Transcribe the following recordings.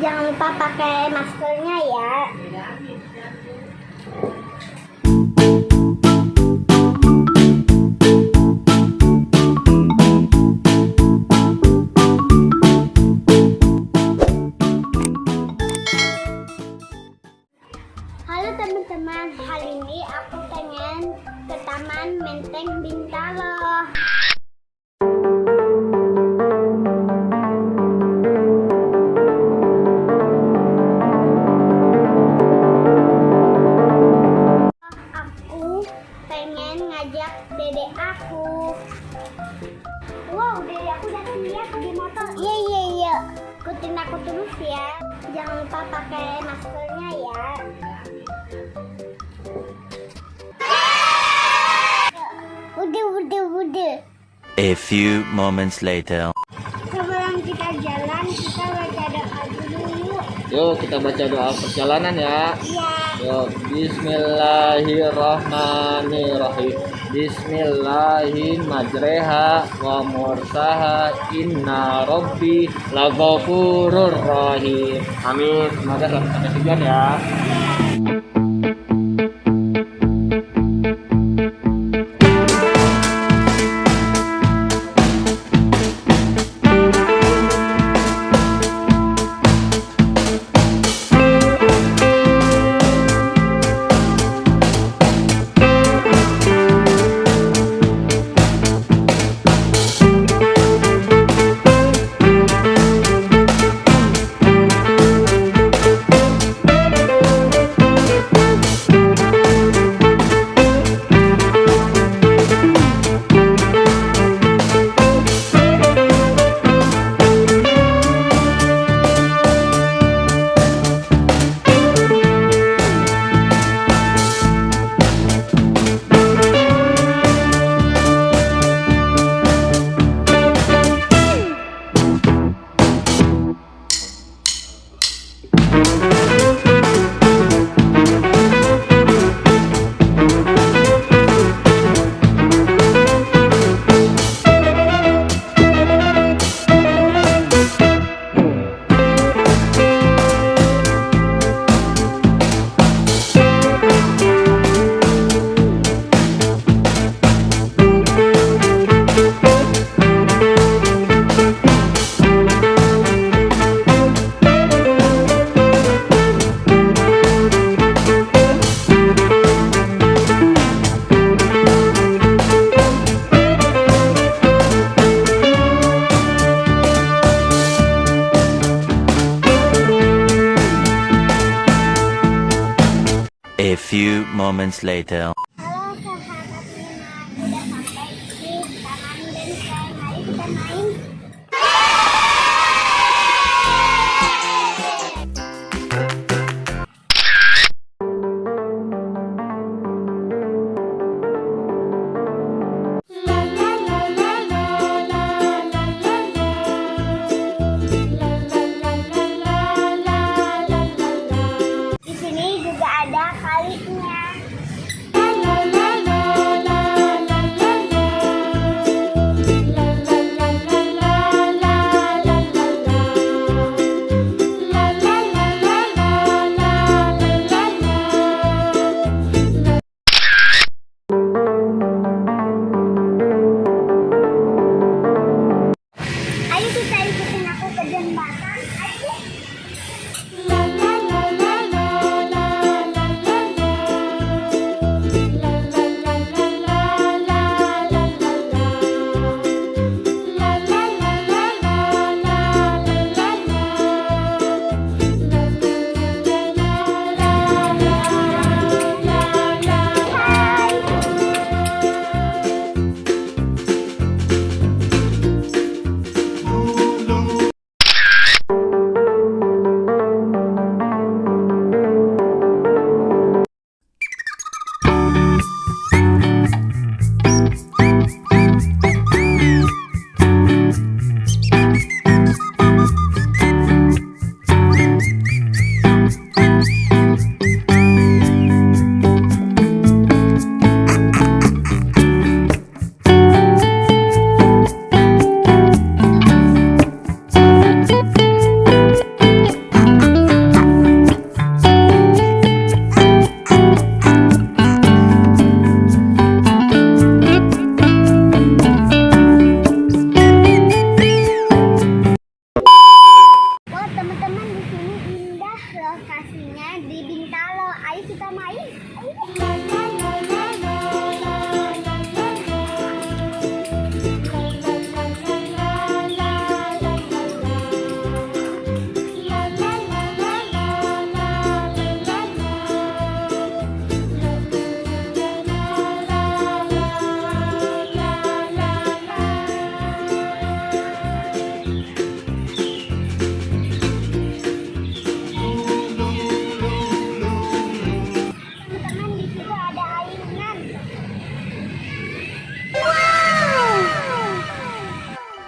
Jangan lupa pakai maskernya ya. Halo teman-teman, hari ini aku pengen ke Taman Menteng Bintaro. Aku pengen ngajak dedek aku. Wow, dedek aku datang ya di motor. Iya. Ikutin aku terus ya. Jangan lupa pakai maskernya ya. Udah. A few moments later. Sebelum kita jalan, kita baca doa dulu yuk. Yuk kita baca doa perjalanan ya. Iya. Yuk, bismillahirrahmanirrahim. Bismillahirrahmanirrahim. Wa mursaha inna rabbi laghafurur rahim. Amin. Semoga selamat sampai tujuan ya. A few moments later. Halo sahabat MEIMAI, udah sampai di Taman Menteng. Mari kita main. Di sini juga ada kalinya.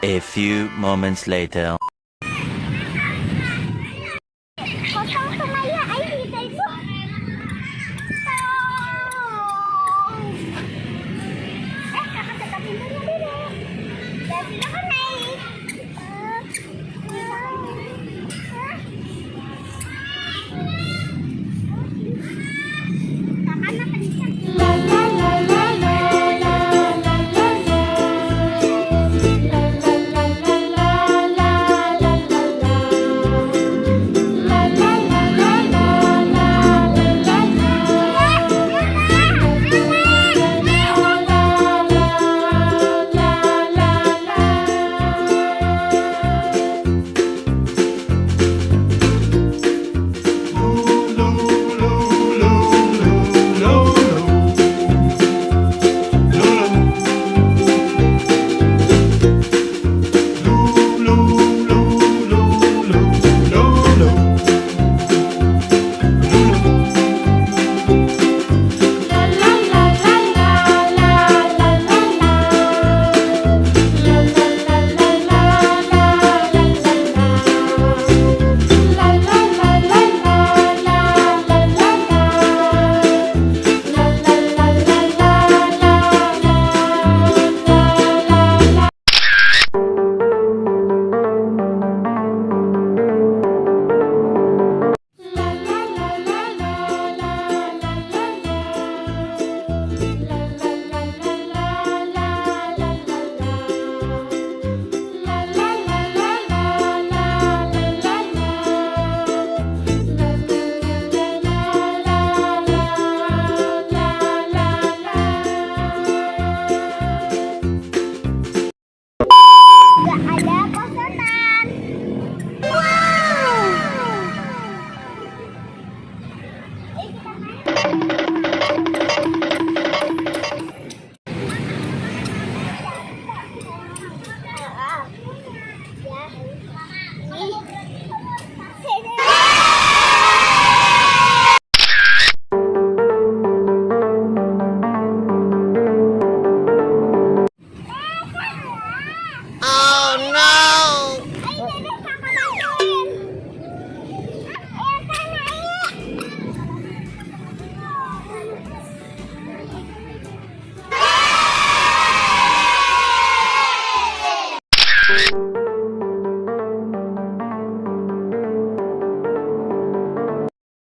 A few moments later. Kosong semaya, ayo kita itu. Kakak tetap pintunya dulu. Dan silakan naik. Kakak apa kencang?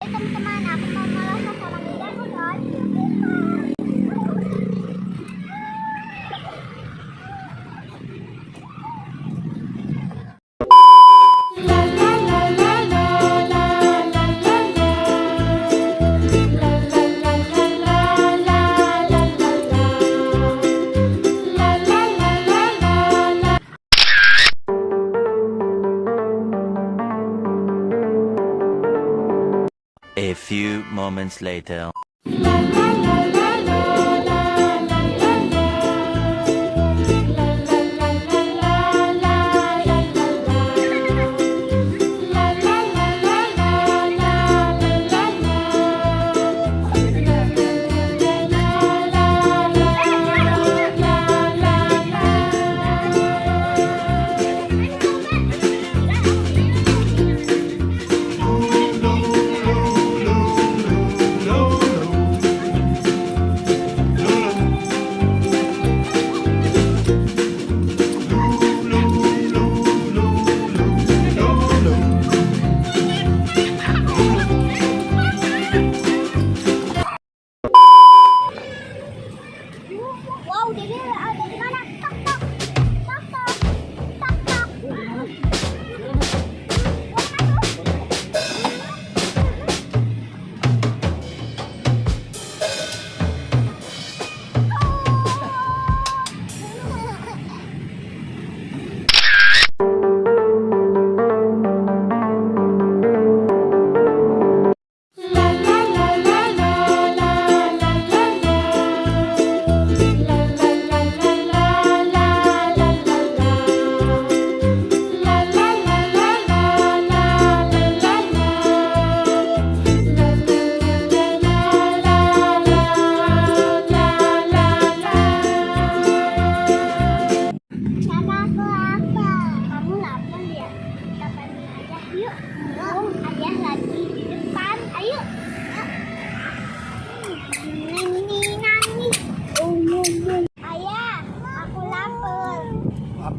Teman-teman, aku mau melosot sama gitarku dong. A few moments later.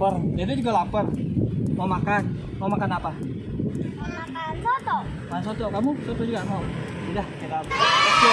lapar. Dede juga lapar. Mau makan? Mau makan apa? Makan soto. Makan soto. Kamu soto juga mau? Udah, kita let's go,